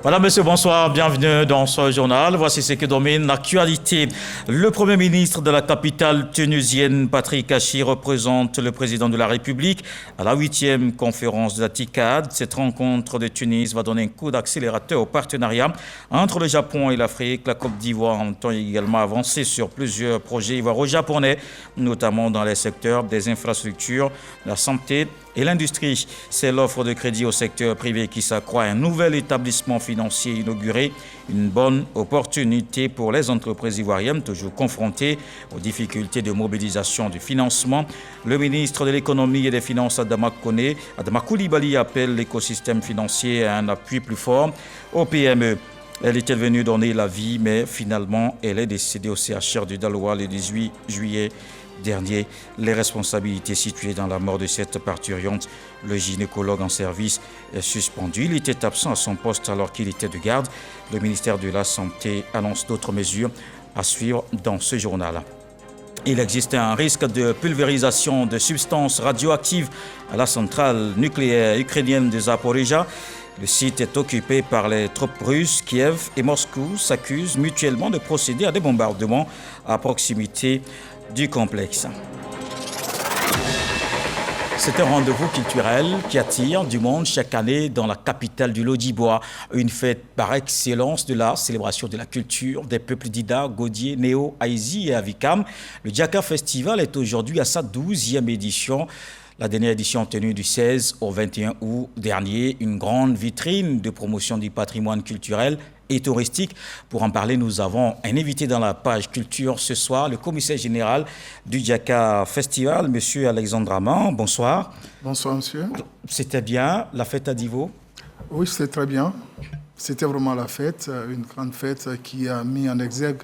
Voilà, monsieur, bonsoir, bienvenue dans ce journal. Voici ce qui domine l'actualité. Le Premier ministre de la capitale tunisienne, Patrick Hachi, représente le président de la République à la 8e conférence de la TICAD. Cette rencontre de Tunis va donner un coup d'accélérateur au partenariat entre le Japon et l'Afrique. La Côte d'Ivoire entend également avancer sur plusieurs projets ivoiro-japonais, notamment dans les secteurs des infrastructures, la santé et l'industrie. C'est l'offre de crédit au secteur privé qui s'accroît. Un nouvel établissement financier inauguré, une bonne opportunité pour les entreprises ivoiriennes, toujours confrontées aux difficultés de mobilisation du financement. Le ministre de l'économie et des finances, Adama Coulibaly, appelle l'écosystème financier à un appui plus fort aux PME. Elle était venue donner la vie, mais finalement, elle est décédée au CHR du Daloa le 18 juillet dernier. Les responsabilités situées dans la mort de cette parturiente, le gynécologue en service est suspendu. Il était absent à son poste alors qu'il était de garde. Le ministère de la Santé annonce d'autres mesures à suivre dans ce journal. Il existe un risque de pulvérisation de substances radioactives à la centrale nucléaire ukrainienne de Zaporizhzhia. Le site est occupé par les troupes russes. Kiev et Moscou s'accusent mutuellement de procéder à des bombardements à proximité du complexe. C'est un rendez-vous culturel qui attire du monde chaque année dans la capitale du Lodibois. Une fête par excellence de la célébration de la culture des peuples d'Ida, Godié, Néo, Haïzi et Avikam. Le Djaka Festival est aujourd'hui à sa 12e édition. La dernière édition tenue du 16 au 21 août dernier, une grande vitrine de promotion du patrimoine culturel et touristique. Pour en parler, nous avons un invité dans la page culture ce soir, le commissaire général du Djaka Festival, monsieur Alexandre Aman. Bonsoir. Bonsoir, monsieur. C'était bien la fête à Divo? Oui, c'était très bien. C'était vraiment la fête, une grande fête qui a mis en exergue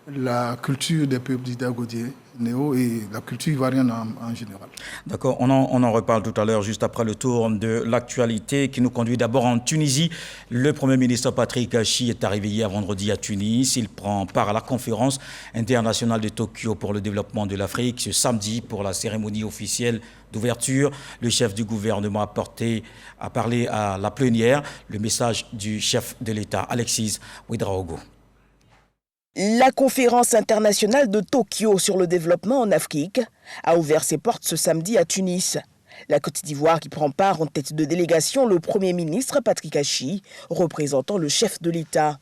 la culture des peuples d'Ida, Godié, Néo et la culture ivoirienne en général. D'accord, on en reparle tout à l'heure, juste après le tour de l'actualité qui nous conduit d'abord en Tunisie. Le Premier ministre Patrick Hachi est arrivé hier vendredi à Tunis. Il prend part à la conférence internationale de Tokyo pour le développement de l'Afrique ce samedi pour la cérémonie officielle d'ouverture. Le chef du gouvernement a parlé à la plénière. Le message du chef de l'État, Alexis Ouedraogo. La conférence internationale de Tokyo sur le développement en Afrique a ouvert ses portes ce samedi à Tunis. La Côte d'Ivoire qui prend part en tête de délégation le Premier ministre Patrick Hachi, représentant le chef de l'État.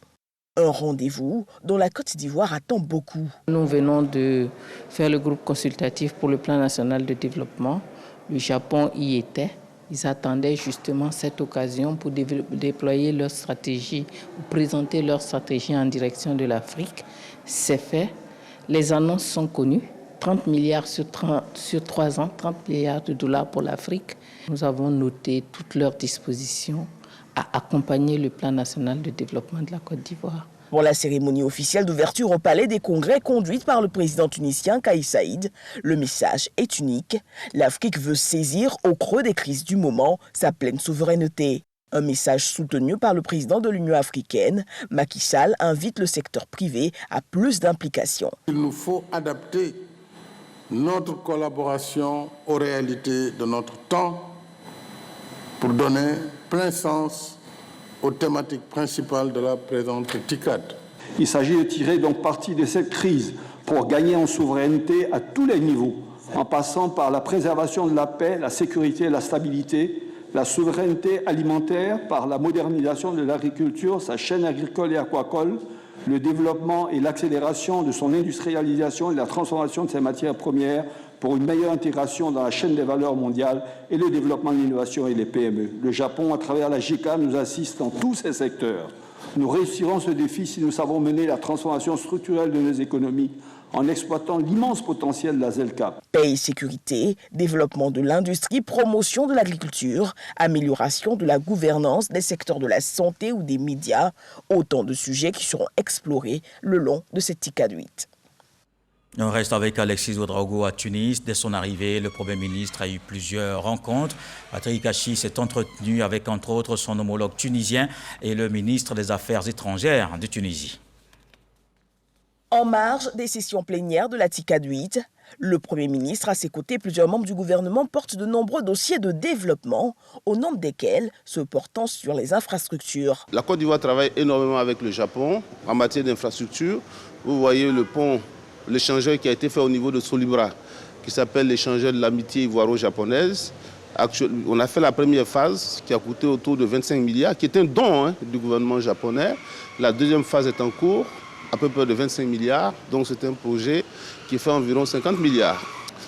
Un rendez-vous dont la Côte d'Ivoire attend beaucoup. Nous venons de faire le groupe consultatif pour le plan national de développement. Le Japon y était. Ils attendaient justement cette occasion pour déployer leur stratégie, ou présenter leur stratégie en direction de l'Afrique. C'est fait. Les annonces sont connues. 30 milliards sur 3 ans, 30 milliards de dollars pour l'Afrique. Nous avons noté toutes leurs dispositions à accompagner le plan national de développement de la Côte d'Ivoire. Pour la cérémonie officielle d'ouverture au Palais des Congrès conduite par le président tunisien Kais Saïd, le message est unique. L'Afrique veut saisir au creux des crises du moment sa pleine souveraineté. Un message soutenu par le président de l'Union africaine. Macky Sall invite le secteur privé à plus d'implication. Il nous faut adapter notre collaboration aux réalités de notre temps pour donner plein sens aux thématiques principales de la présente TICAD. Il s'agit de tirer donc parti de cette crise pour gagner en souveraineté à tous les niveaux, en passant par la préservation de la paix, la sécurité et la stabilité, la souveraineté alimentaire par la modernisation de l'agriculture, sa chaîne agricole et aquacole, le développement et l'accélération de son industrialisation et la transformation de ses matières premières pour une meilleure intégration dans la chaîne des valeurs mondiales et le développement de l'innovation et les PME. Le Japon, à travers la JICA, nous assiste dans tous ces secteurs. Nous réussirons ce défi si nous savons mener la transformation structurelle de nos économies en exploitant l'immense potentiel de la ZLCAP. Paix et sécurité, développement de l'industrie, promotion de l'agriculture, amélioration de la gouvernance des secteurs de la santé ou des médias, autant de sujets qui seront explorés le long de cette TICAD 8. On reste avec Alexis Ouedraogo à Tunis. Dès son arrivée, le Premier ministre a eu plusieurs rencontres. Patrick Hachi s'est entretenu avec, entre autres, son homologue tunisien et le ministre des Affaires étrangères de Tunisie. En marge des sessions plénières de la TICAD 8, Le Premier ministre, à ses côtés, plusieurs membres du gouvernement portent de nombreux dossiers de développement, au nombre desquels ceux portant sur les infrastructures. La Côte d'Ivoire travaille énormément avec le Japon en matière d'infrastructure. Vous voyez le pont, l'échangeur qui a été fait au niveau de Solibra, qui s'appelle l'échangeur de l'amitié ivoiro-japonaise. On a fait la première phase qui a coûté autour de 25 milliards, qui est un don du gouvernement japonais. La deuxième phase est en cours, à peu près de 25 milliards. Donc c'est un projet qui fait environ 50 milliards.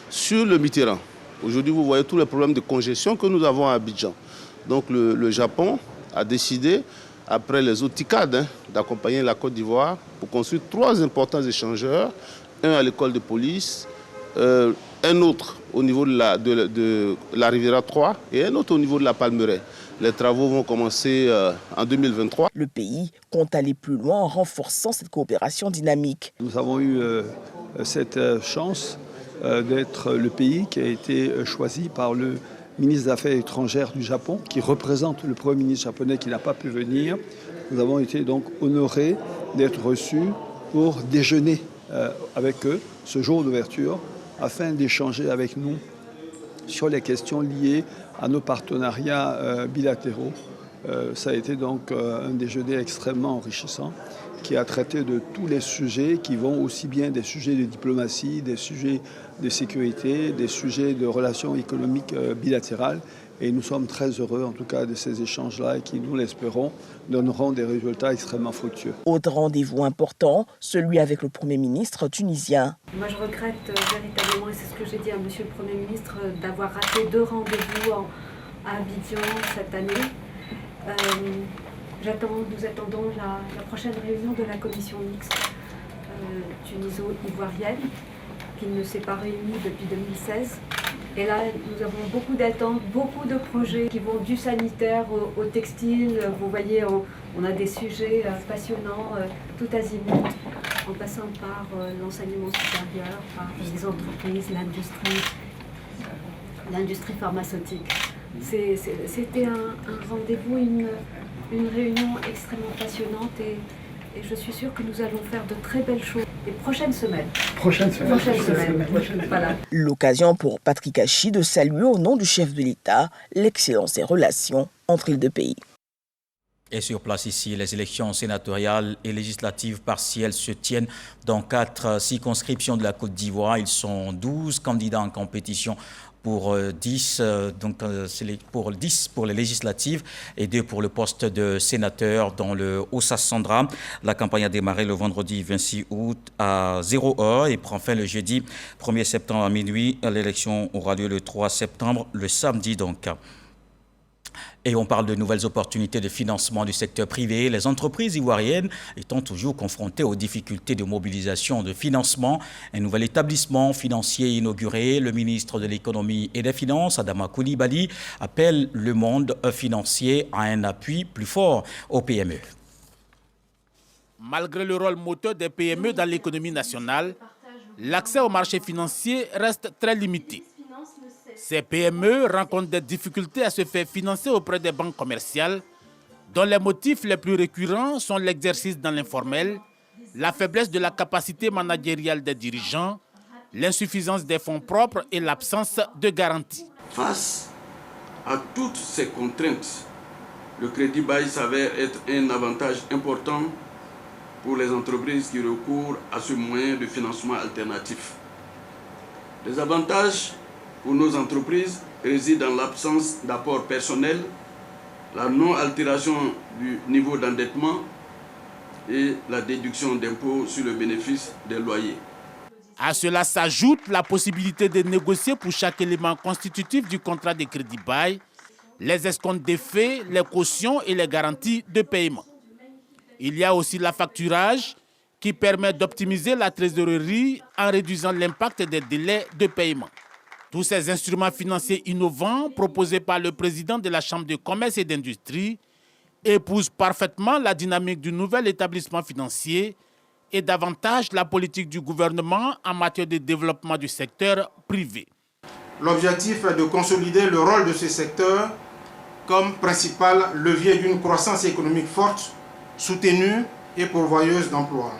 Sur le Mitterrand, aujourd'hui vous voyez tous les problèmes de congestion que nous avons à Abidjan. Donc le Japon a décidé, après les autres TICAD, d'accompagner la Côte d'Ivoire pour construire 3 importants échangeurs, un à l'école de police, un autre au niveau de la Riviera 3 et un autre au niveau de la Palmeraie. Les travaux vont commencer en 2023. Le pays compte aller plus loin en renforçant cette coopération dynamique. Nous avons eu cette chance d'être le pays qui a été choisi par le ministre des Affaires étrangères du Japon, qui représente le Premier ministre japonais qui n'a pas pu venir. Nous avons été donc honorés d'être reçus pour déjeuner avec eux ce jour d'ouverture, afin d'échanger avec nous sur les questions liées à nos partenariats bilatéraux. Ça a été donc un déjeuner extrêmement enrichissant qui a traité de tous les sujets qui vont aussi bien des sujets de diplomatie, des sujets de sécurité, des sujets de relations économiques bilatérales. Et nous sommes très heureux en tout cas de ces échanges-là et qui, nous l'espérons, donneront des résultats extrêmement fructueux. Autre rendez-vous important, celui avec le Premier ministre tunisien. Moi je regrette véritablement, et c'est ce que j'ai dit à Monsieur le Premier ministre, d'avoir raté 2 rendez-vous à Abidjan cette année. Nous attendons la prochaine réunion de la commission mixte tuniso-ivoirienne qui ne s'est pas réunie depuis 2016. Et là, nous avons beaucoup d'attentes, beaucoup de projets qui vont du sanitaire au textile. Vous voyez, on a des sujets passionnants, tout azimut, en passant par l'enseignement supérieur, par les entreprises, l'industrie pharmaceutique. C'était un rendez-vous, une réunion extrêmement passionnante et je suis sûre que nous allons faire de très belles choses les prochaines semaines. Prochaine semaine. Voilà. L'occasion pour Patrick Achi de saluer au nom du chef de l'État l'excellence des relations entre les deux pays. Et sur place ici, les élections sénatoriales et législatives partielles se tiennent dans 4 circonscriptions de la Côte d'Ivoire. Ils sont 12 candidats en compétition pour 10 pour les législatives et 2 pour le poste de sénateur dans le Haut-Sassandra. La campagne a démarré le vendredi 26 août à 0h et prend fin le jeudi 1er septembre à minuit. L'élection aura lieu le 3 septembre, le samedi donc. Et on parle de nouvelles opportunités de financement du secteur privé. Les entreprises ivoiriennes étant toujours confrontées aux difficultés de mobilisation de financement. Un nouvel établissement financier inauguré. Le ministre de l'Économie et des Finances, Adama Coulibaly, appelle le monde financier à un appui plus fort aux PME. Malgré le rôle moteur des PME dans l'économie nationale, l'accès au marché financier reste très limité. Ces PME rencontrent des difficultés à se faire financer auprès des banques commerciales, dont les motifs les plus récurrents sont l'exercice dans l'informel, la faiblesse de la capacité managériale des dirigeants, l'insuffisance des fonds propres et l'absence de garantie. Face à toutes ces contraintes, le crédit bail s'avère être un avantage important pour les entreprises qui recourent à ce moyen de financement alternatif. Les avantages pour nos entreprises résident dans l'absence d'apport personnel, la non-altération du niveau d'endettement et la déduction d'impôts sur le bénéfice des loyers. À cela s'ajoute la possibilité de négocier pour chaque élément constitutif du contrat de crédit bail, les escomptes d'effets, les cautions et les garanties de paiement. Il y a aussi la facturage qui permet d'optimiser la trésorerie en réduisant l'impact des délais de paiement. Tous ces instruments financiers innovants proposés par le président de la Chambre de commerce et d'industrie épousent parfaitement la dynamique du nouvel établissement financier et davantage la politique du gouvernement en matière de développement du secteur privé. L'objectif est de consolider le rôle de ce secteur comme principal levier d'une croissance économique forte, soutenue et pourvoyeuse d'emplois.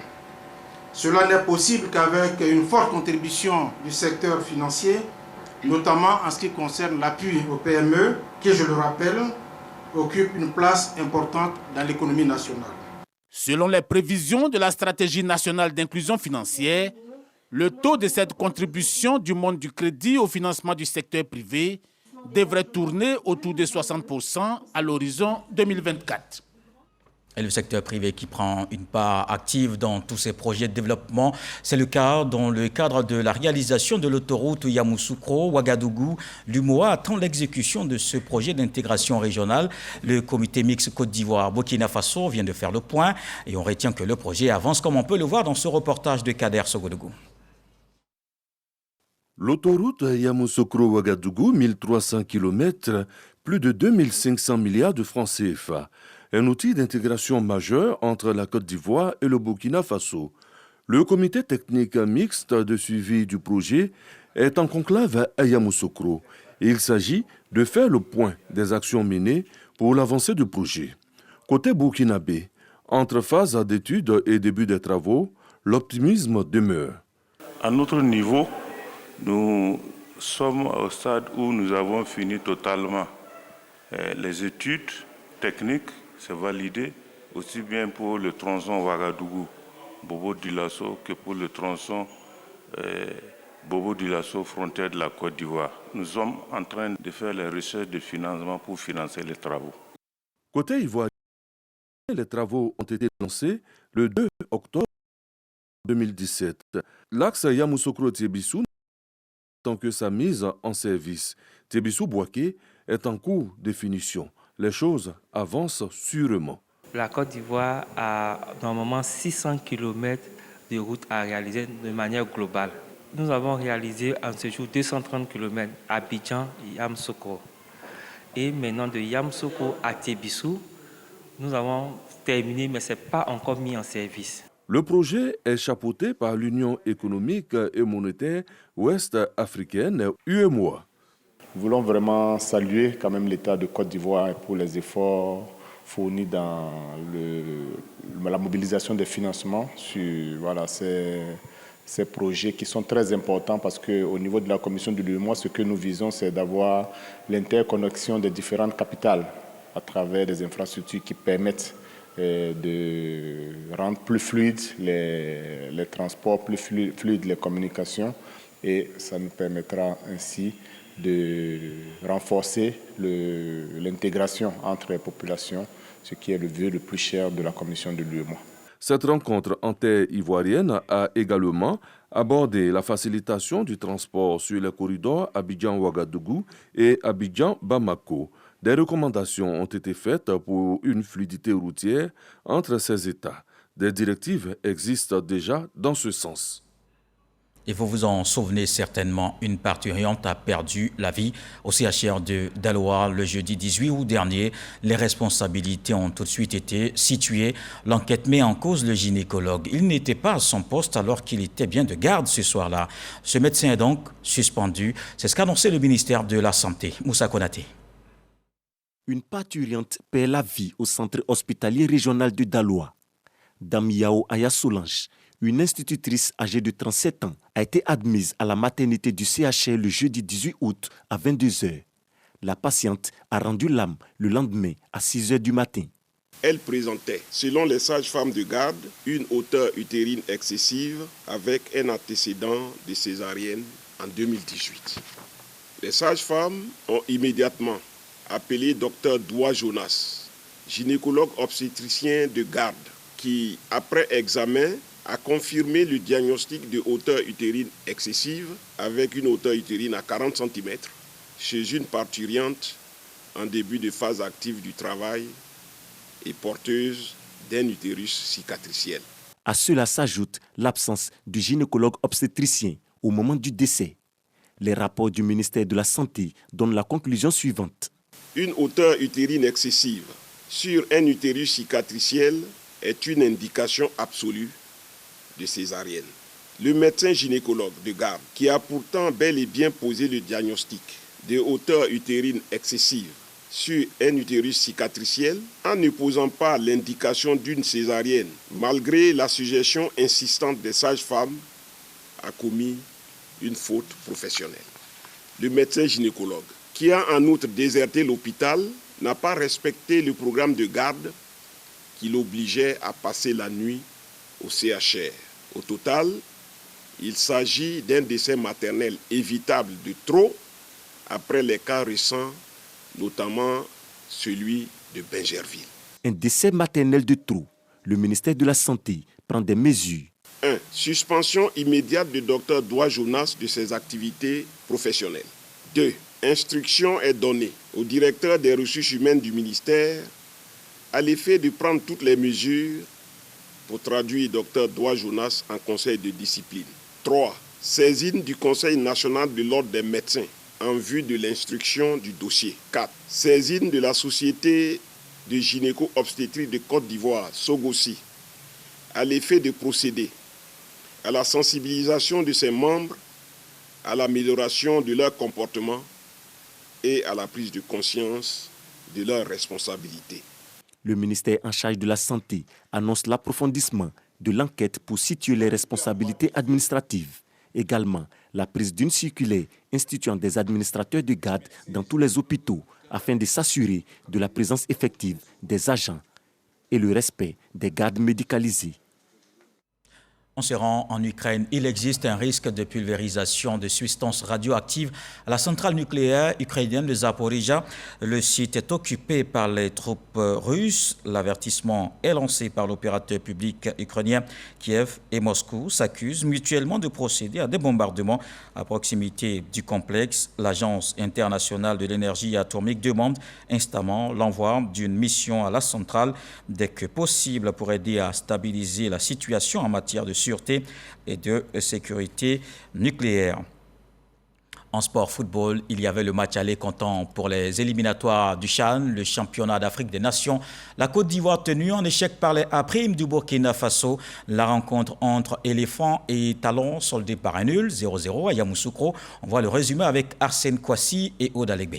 Cela n'est possible qu'avec une forte contribution du secteur financier, notamment en ce qui concerne l'appui aux PME, qui, je le rappelle, occupe une place importante dans l'économie nationale. Selon les prévisions de la stratégie nationale d'inclusion financière, le taux de cette contribution du monde du crédit au financement du secteur privé devrait tourner autour de 60% à l'horizon 2024. Et le secteur privé qui prend une part active dans tous ces projets de développement, c'est le cas dans le cadre de la réalisation de l'autoroute Yamoussoukro-Ouagadougou. L'UMOA attend l'exécution de ce projet d'intégration régionale. Le comité mixte Côte d'Ivoire-Burkina Faso vient de faire le point et on retient que le projet avance comme on peut le voir dans ce reportage de Kader Sogodougou. L'autoroute Yamoussoukro-Ouagadougou, 1300 km, plus de 2500 milliards de francs CFA. Un outil d'intégration majeur entre la Côte d'Ivoire et le Burkina Faso. Le comité technique mixte de suivi du projet est en conclave à Yamoussoukro. Il s'agit de faire le point des actions menées pour l'avancée du projet. Côté burkinabé, entre phase d'études et début des travaux, l'optimisme demeure. À notre niveau, nous sommes au stade où nous avons fini totalement les études techniques, c'est validé, aussi bien pour le tronçon Ouagadougou-Bobo-Dioulasso que pour le tronçon Bobo-Dioulasso, frontière de la Côte d'Ivoire. Nous sommes en train de faire les recherches de financement pour financer les travaux. Côté ivoirien, les travaux ont été lancés le 2 octobre 2017. L'axe Yamoussoukro-Tiébissou, tant que sa mise en service, Tiébissou-Bouaké, est en cours de finition. Les choses avancent sûrement. La Côte d'Ivoire a normalement 600 km de route à réaliser de manière globale. Nous avons réalisé en ce jour 230 km à Abidjan et Yamoussoukro. Et maintenant de Yamoussoukro à Tiébissou, nous avons terminé, mais ce n'est pas encore mis en service. Le projet est chapeauté par l'Union économique et monétaire ouest-africaine, UEMOA. Nous voulons vraiment saluer quand même l'État de Côte d'Ivoire pour les efforts fournis dans la mobilisation des financements sur ces projets qui sont très importants parce qu'au niveau de la commission de l'UEMOA, ce que nous visons, c'est d'avoir l'interconnexion des différentes capitales à travers des infrastructures qui permettent de rendre plus fluides les transports, plus fluides les communications, et ça nous permettra ainsi de renforcer l'intégration entre les populations, ce qui est le vœu le plus cher de la commission de l'UEMOA. Cette rencontre en terre ivoirienne a également abordé la facilitation du transport sur les corridors Abidjan-Ouagadougou et Abidjan-Bamako. Des recommandations ont été faites pour une fluidité routière entre ces États. Des directives existent déjà dans ce sens. Et vous vous en souvenez certainement, une parturiente a perdu la vie au CHR de Daloa le jeudi 18 août dernier. Les responsabilités ont tout de suite été situées. L'enquête met en cause le gynécologue. Il n'était pas à son poste alors qu'il était bien de garde ce soir-là. Ce médecin est donc suspendu. C'est ce qu'a annoncé le ministère de la Santé. Moussa Konaté. Une parturiente perd la vie au centre hospitalier régional de Daloa. Dame Yao Aya Solange, une institutrice âgée de 37 ans, a été admise à la maternité du CHR le jeudi 18 août à 22h. La patiente a rendu l'âme le lendemain à 6h du matin. Elle présentait, selon les sages-femmes de garde, une hauteur utérine excessive avec un antécédent de césarienne en 2018. Les sages-femmes ont immédiatement appelé Dr Doua Jonas, gynécologue obstétricien de garde, qui, après examen, a confirmé le diagnostic de hauteur utérine excessive avec une hauteur utérine à 40 cm chez une parturiente en début de phase active du travail et porteuse d'un utérus cicatriciel. À cela s'ajoute l'absence du gynécologue obstétricien au moment du décès. Les rapports du ministère de la Santé donnent la conclusion suivante. Une hauteur utérine excessive sur un utérus cicatriciel est une indication absolue de césarienne. Le médecin gynécologue de garde, qui a pourtant bel et bien posé le diagnostic de hauteur utérine excessive sur un utérus cicatriciel en ne posant pas l'indication d'une césarienne, malgré la suggestion insistante des sages-femmes, a commis une faute professionnelle. Le médecin gynécologue, qui a en outre déserté l'hôpital, n'a pas respecté le programme de garde qui l'obligeait à passer la nuit au CHR. Au total, il s'agit d'un décès maternel évitable de trop après les cas récents, notamment celui de Bingerville. Un décès maternel de trop. Le ministère de la Santé prend des mesures. 1. Suspension immédiate du docteur Doua Jonas de ses activités professionnelles. 2. Instruction est donnée au directeur des ressources humaines du ministère à l'effet de prendre toutes les mesures pour traduire Dr Doua Jonas en conseil de discipline. 3. Saisine du Conseil national de l'ordre des médecins en vue de l'instruction du dossier. 4. Saisine de la Société de gynéco-obstétrique de Côte d'Ivoire, Sogossi, à l'effet de procéder à la sensibilisation de ses membres, à l'amélioration de leur comportement et à la prise de conscience de leurs responsabilités. Le ministère en charge de la Santé annonce l'approfondissement de l'enquête pour situer les responsabilités administratives. Également, la prise d'une circulaire instituant des administrateurs de garde dans tous les hôpitaux afin de s'assurer de la présence effective des agents et le respect des gardes médicalisés. On se rend en Ukraine. Il existe un risque de pulvérisation de substances radioactives à la centrale nucléaire ukrainienne de Zaporizhzhia. Le site est occupé par les troupes russes. L'avertissement est lancé par l'opérateur public ukrainien. Kiev et Moscou s'accusent mutuellement de procéder à des bombardements à proximité du complexe. L'Agence internationale de l'énergie atomique demande instamment l'envoi d'une mission à la centrale dès que possible pour aider à stabiliser la situation en matière de sûreté et de sécurité nucléaire. En sport football, il y avait le match aller comptant pour les éliminatoires du CHAN, le championnat d'Afrique des Nations. La Côte d'Ivoire tenue en échec par les A-Prime du Burkina Faso. La rencontre entre éléphants et talons soldée par un nul, 0-0 à Yamoussoukro. On voit le résumé avec Arsène Kouassi et Aude Alegbe.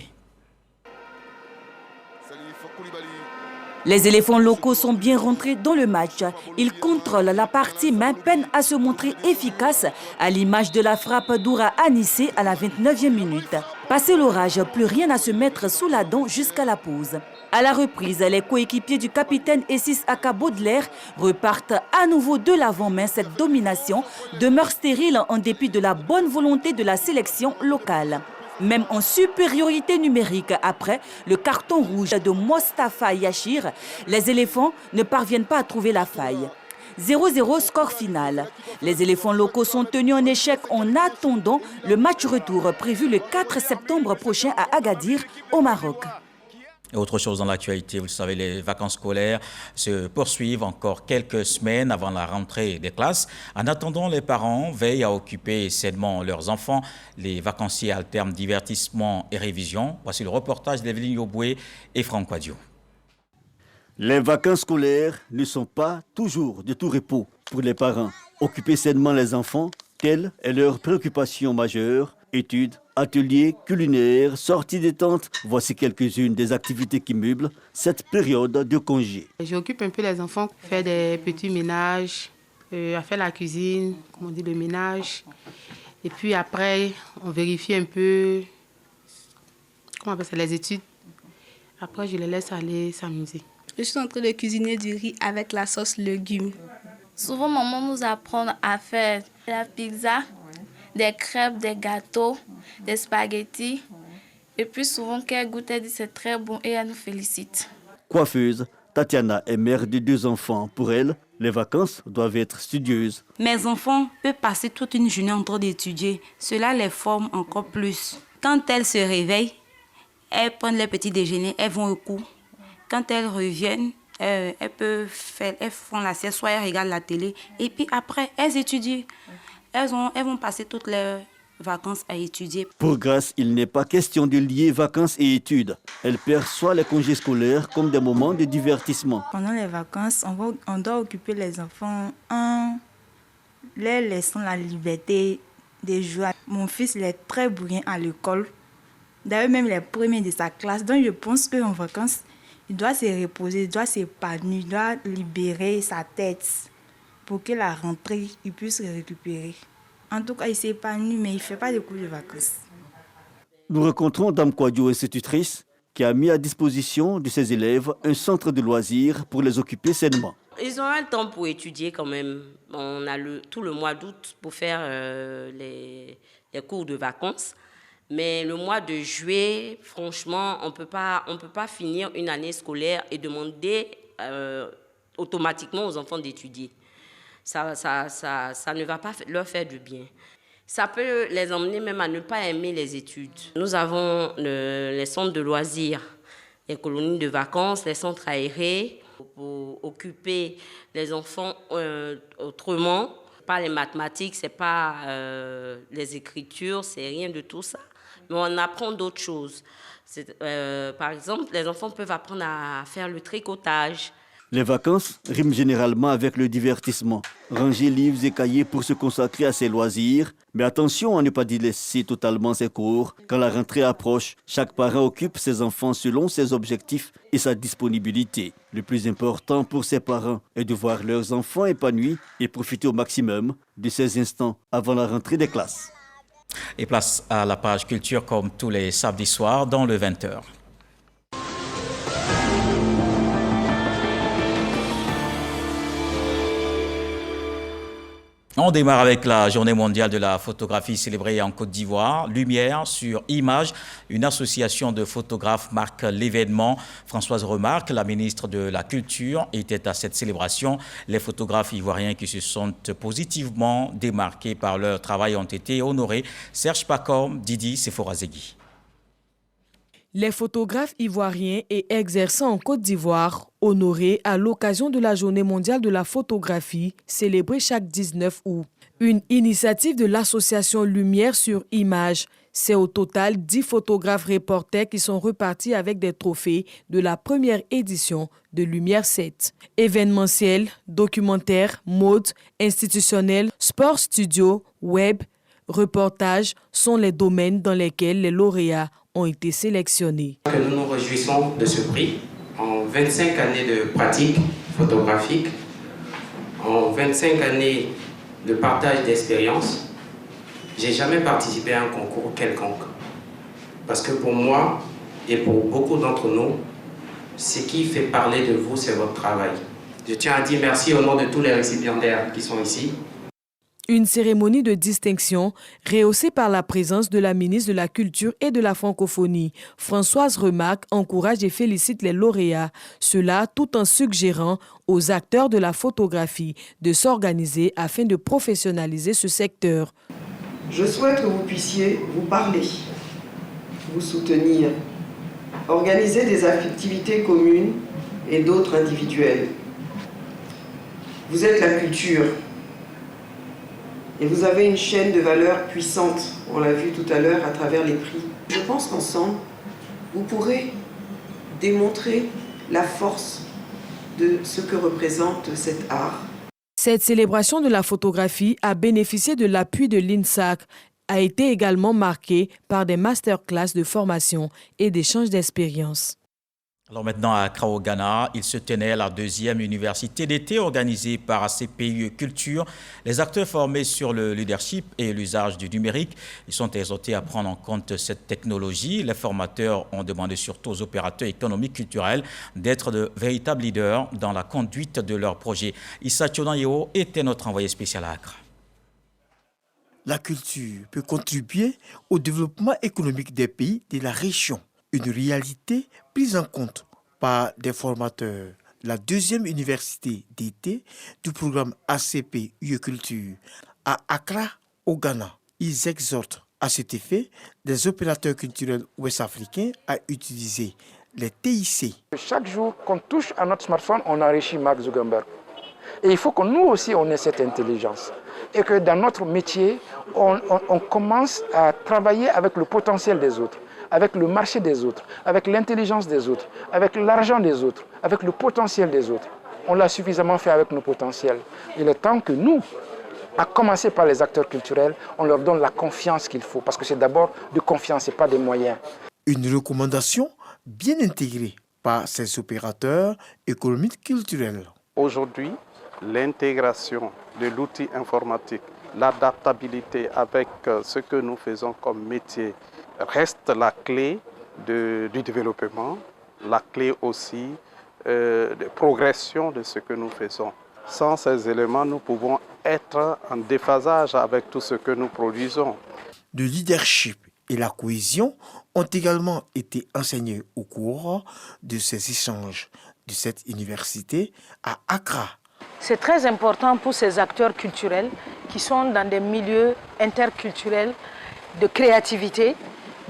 Les éléphants locaux sont bien rentrés dans le match. Ils contrôlent la partie mais peinent à se montrer efficaces à l'image de la frappe d'Oura Anissé à la 29e minute. Passé l'orage, plus rien à se mettre sous la dent jusqu'à la pause. À la reprise, les coéquipiers du capitaine Essis Aka Baudelaire repartent à nouveau de l'avant, mais cette domination demeure stérile en dépit de la bonne volonté de la sélection locale. Même en supériorité numérique après le carton rouge de Mostafa Yachir, les éléphants ne parviennent pas à trouver la faille. 0-0 score final. Les éléphants locaux sont tenus en échec en attendant le match retour prévu le 4 septembre prochain à Agadir, au Maroc. Et autre chose dans l'actualité, vous le savez, les vacances scolaires se poursuivent encore quelques semaines avant la rentrée des classes. En attendant, les parents veillent à occuper sainement leurs enfants. Les vacanciers alternent divertissement et révision. Voici le reportage d'Evelyne Yoboué et Franck Quadio. Les vacances scolaires ne sont pas toujours de tout repos pour les parents. Occuper sainement les enfants, telle est leur préoccupation majeure. Études, ateliers culinaires, sorties détente, voici quelques-unes des activités qui meublent cette période de congé. J'occupe un peu les enfants, faire des petits ménages, à faire la cuisine, comme on dit, le ménage. Et puis après, on vérifie un peu, comment on appelle ça, les études. Après, je les laisse aller s'amuser. Je suis en train de cuisiner du riz avec la sauce légumes. Souvent, maman nous apprend à faire la pizza, des crêpes, des gâteaux, des spaghettis. Et puis souvent, qu'elle goûte, elle dit c'est très bon et elle nous félicite. Coiffeuse, Tatiana est mère de 2 enfants. Pour elle, les vacances doivent être studieuses. Mes enfants peuvent passer toute une journée en train d'étudier. Cela les forme encore plus. Quand elles se réveillent, elles prennent leur petit déjeuner, elles vont au cours. Quand elles reviennent, elles font la sieste, soit elles regardent la télé. Et puis après, elles étudient. Elles vont passer toutes leurs vacances à étudier. Pour Grace, il n'est pas question de lier vacances et études. Elle perçoit les congés scolaires comme des moments de divertissement. Pendant les vacances, on doit occuper les enfants en leur laissant la liberté de jouer. Mon fils il est très brillant à l'école. D'ailleurs, même les premiers de sa classe. Donc, je pense qu'en vacances, il doit se reposer, il doit s'épanouir, il doit libérer sa tête pour que la rentrée, il puisse se récupérer. En tout cas, il s'épanouit, mais il ne fait pas de cours de vacances. Nous rencontrons Dame Kouadio, institutrice, qui a mis à disposition de ses élèves un centre de loisirs pour les occuper sainement. Ils ont un temps pour étudier quand même. On a tout le mois d'août pour faire les cours de vacances. Mais le mois de juillet, franchement, on peut pas finir une année scolaire et demander automatiquement aux enfants d'étudier. Ça ne va pas leur faire du bien. Ça peut les emmener même à ne pas aimer les études. Nous avons les centres de loisirs, les colonies de vacances, les centres aérés pour occuper les enfants autrement. Pas les mathématiques, c'est pas les écritures, c'est rien de tout ça. Mais on apprend d'autres choses. Par exemple, les enfants peuvent apprendre à faire le tricotage. Les vacances riment généralement avec le divertissement. Ranger livres et cahiers pour se consacrer à ses loisirs. Mais attention à ne pas délaisser totalement ses cours. Quand la rentrée approche, chaque parent occupe ses enfants selon ses objectifs et sa disponibilité. Le plus important pour ces parents est de voir leurs enfants épanouis et profiter au maximum de ces instants avant la rentrée des classes. Et place à la page culture comme tous les samedis soirs dans le 20h. On démarre avec la Journée mondiale de la photographie célébrée en Côte d'Ivoire. Lumière sur Image, une association de photographes marque l'événement. Françoise Remarque, la ministre de la Culture, était à cette célébration. Les photographes ivoiriens qui se sont positivement démarqués par leur travail ont été honorés. Serge Pacom, Didi Seforazegui. Les photographes ivoiriens et exerçant en Côte d'Ivoire, honorés à l'occasion de la Journée mondiale de la photographie, célébrée chaque 19 août. Une initiative de l'association Lumière sur Image. C'est au total 10 photographes reporters qui sont repartis avec des trophées de la première édition de Lumière 7. Événementiel, documentaire, mode, institutionnel, sport studio, web, reportage sont les domaines dans lesquels les lauréats ont été sélectionnés. Nous nous réjouissons de ce prix. En 25 années de pratique photographique, en 25 années de partage d'expérience, j'ai jamais participé à un concours quelconque. Parce que pour moi et pour beaucoup d'entre nous, ce qui fait parler de vous, c'est votre travail. Je tiens à dire merci au nom de tous les récipiendaires qui sont ici. Une cérémonie de distinction rehaussée par la présence de la ministre de la Culture et de la Francophonie. Françoise Remarque encourage et félicite les lauréats, cela tout en suggérant aux acteurs de la photographie de s'organiser afin de professionnaliser ce secteur. Je souhaite que vous puissiez vous parler, vous soutenir, organiser des activités communes et d'autres individuelles. Vous êtes la culture. Et vous avez une chaîne de valeur puissante, on l'a vu tout à l'heure à travers les prix. Je pense qu'ensemble, vous pourrez démontrer la force de ce que représente cet art. Cette célébration de la photographie a bénéficié de l'appui de l'INSAC, a été également marquée par des masterclass de formation et d'échange d'expériences. Alors maintenant à Accra au Ghana, il se tenait la 2e université d'été organisée par ACPU Culture. Les acteurs formés sur le leadership et l'usage du numérique, ils sont exhortés à prendre en compte cette technologie. Les formateurs ont demandé surtout aux opérateurs économiques culturels d'être de véritables leaders dans la conduite de leurs projets. Issa Tchonayeo était notre envoyé spécial à Accra. La culture peut contribuer au développement économique des pays de la région. Une réalité prise en compte par des formateurs. La 2e université d'été du programme ACP UE Culture à Accra, au Ghana. Ils exhortent à cet effet des opérateurs culturels ouest-africains à utiliser les TIC. Chaque jour qu'on touche à notre smartphone, on enrichit Mark Zuckerberg. Et il faut que nous aussi, on ait cette intelligence. Et que dans notre métier, on commence à travailler avec le potentiel des autres, avec le marché des autres, avec l'intelligence des autres, avec l'argent des autres, avec le potentiel des autres. On l'a suffisamment fait avec nos potentiels. Il est temps que nous, à commencer par les acteurs culturels, on leur donne la confiance qu'il faut. Parce que c'est d'abord de confiance et pas des moyens. Une recommandation bien intégrée par ces opérateurs économiques culturels. Aujourd'hui, l'intégration de l'outil informatique, l'adaptabilité avec ce que nous faisons comme métier reste la clé du développement, la clé aussi de progression de ce que nous faisons. Sans ces éléments, nous pouvons être en déphasage avec tout ce que nous produisons. Le leadership et la cohésion ont également été enseignés au cours de ces échanges de cette université à Accra. C'est très important pour ces acteurs culturels qui sont dans des milieux interculturels de créativité,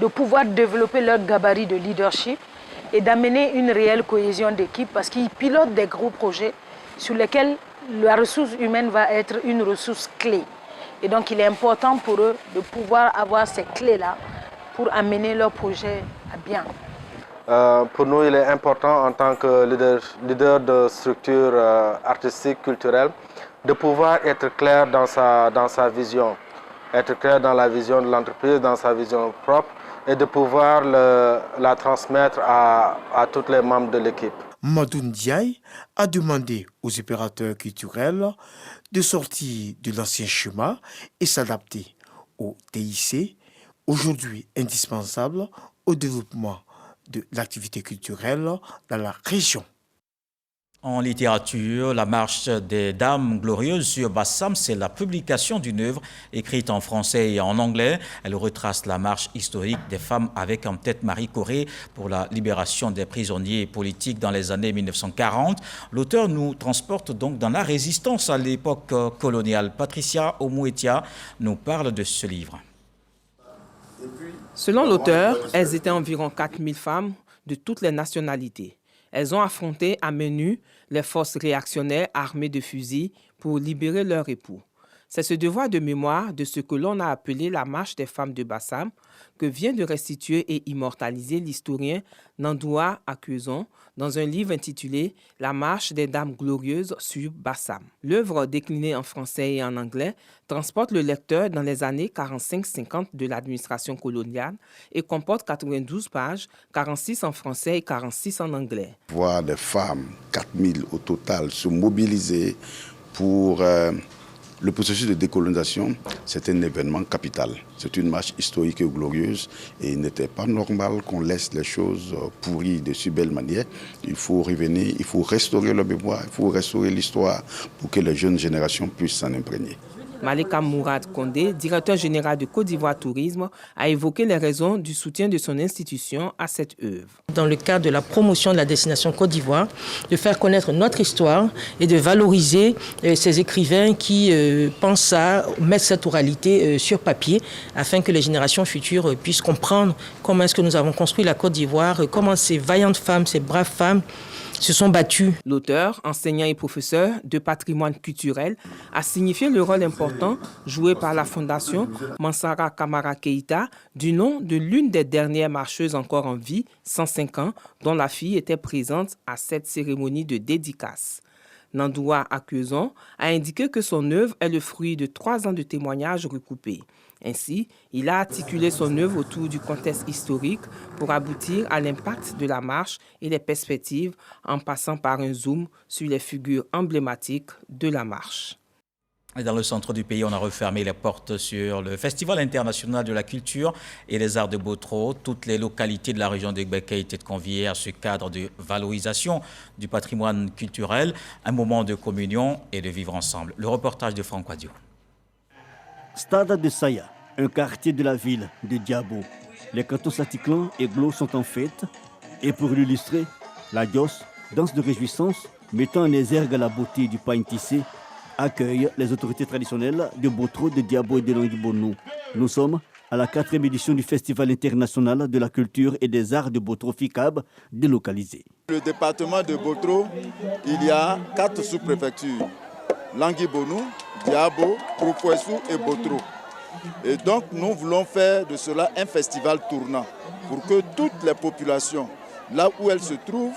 de pouvoir développer leur gabarit de leadership et d'amener une réelle cohésion d'équipe parce qu'ils pilotent des gros projets sur lesquels la ressource humaine va être une ressource clé. Et donc il est important pour eux de pouvoir avoir ces clés-là pour amener leur projet à bien. Pour nous, il est important en tant que leader de structure artistique, culturelle, de pouvoir être clair dans sa vision, être clair dans la vision de l'entreprise, dans sa vision propre et de pouvoir la transmettre à tous les membres de l'équipe. Mamadou Ndiaye a demandé aux opérateurs culturels de sortir de l'ancien schéma et s'adapter au TIC, aujourd'hui indispensable au développement de l'activité culturelle dans la région. En littérature, la marche des Dames glorieuses sur Bassam, c'est la publication d'une œuvre écrite en français et en anglais. Elle retrace la marche historique des femmes avec en tête Marie Corée pour la libération des prisonniers politiques dans les années 1940. L'auteur nous transporte donc dans la résistance à l'époque coloniale. Patricia Omouetia nous parle de ce livre. Selon l'auteur, elles étaient environ 4000 femmes de toutes les nationalités. Elles ont affronté à main nue les forces réactionnaires armées de fusils pour libérer leurs époux. C'est ce devoir de mémoire de ce que l'on a appelé la marche des femmes de Bassam que vient de restituer et immortaliser l'historien Nandoua Akuzon dans un livre intitulé « La marche des Dames glorieuses sur Bassam ». L'œuvre, déclinée en français et en anglais, transporte le lecteur dans les années 45-50 de l'administration coloniale et comporte 92 pages, 46 en français et 46 en anglais. Voir des femmes, 4000 au total, se mobiliser pour le processus de décolonisation, c'est un événement capital. C'est une marche historique et glorieuse et il n'était pas normal qu'on laisse les choses pourries de si belle manière. Il faut revenir, il faut restaurer le mémoire, il faut restaurer l'histoire pour que les jeunes générations puissent s'en imprégner. Malika Mourad Kondé, directeur général de Côte d'Ivoire Tourisme, a évoqué les raisons du soutien de son institution à cette œuvre. Dans le cadre de la promotion de la destination Côte d'Ivoire, de faire connaître notre histoire et de valoriser ces écrivains qui pensent à mettre cette oralité sur papier afin que les générations futures puissent comprendre comment est-ce que nous avons construit la Côte d'Ivoire, comment ces vaillantes femmes, ces braves femmes se sont battus. L'auteur, enseignant et professeur de patrimoine culturel, a signifié le rôle important joué par la fondation Mansara Kamara Keïta du nom de l'une des dernières marcheuses encore en vie, 105 ans, dont la fille était présente à cette cérémonie de dédicace. Nandoua Akuzon a indiqué que son œuvre est le fruit de 3 ans de témoignages recoupés. Ainsi, il a articulé son œuvre autour du contexte historique pour aboutir à l'impact de la marche et les perspectives en passant par un zoom sur les figures emblématiques de la marche. Et dans le centre du pays, on a refermé les portes sur le Festival international de la culture et les arts de Botro. Toutes les localités de la région de Gbeke étaient conviées à ce cadre de valorisation du patrimoine culturel, un moment de communion et de vivre ensemble. Le reportage de Franck Wadio. Stade de Saya, un quartier de la ville de Diabo. Les cantons Satiklan et Glo sont en fête. Et pour l'illustrer, la Dios, danse de réjouissance, mettant en exergue la beauté du pain tissé, accueille les autorités traditionnelles de Botro, de Diabo et de Languibono. Nous sommes à la 4e édition du Festival international de la culture et des arts de Botro FICAB, délocalisé. Le département de Botro, il y a 4 sous-préfectures. Languibono, Diabo, Kourououessou et Botro. Et donc nous voulons faire de cela un festival tournant pour que toutes les populations, là où elles se trouvent,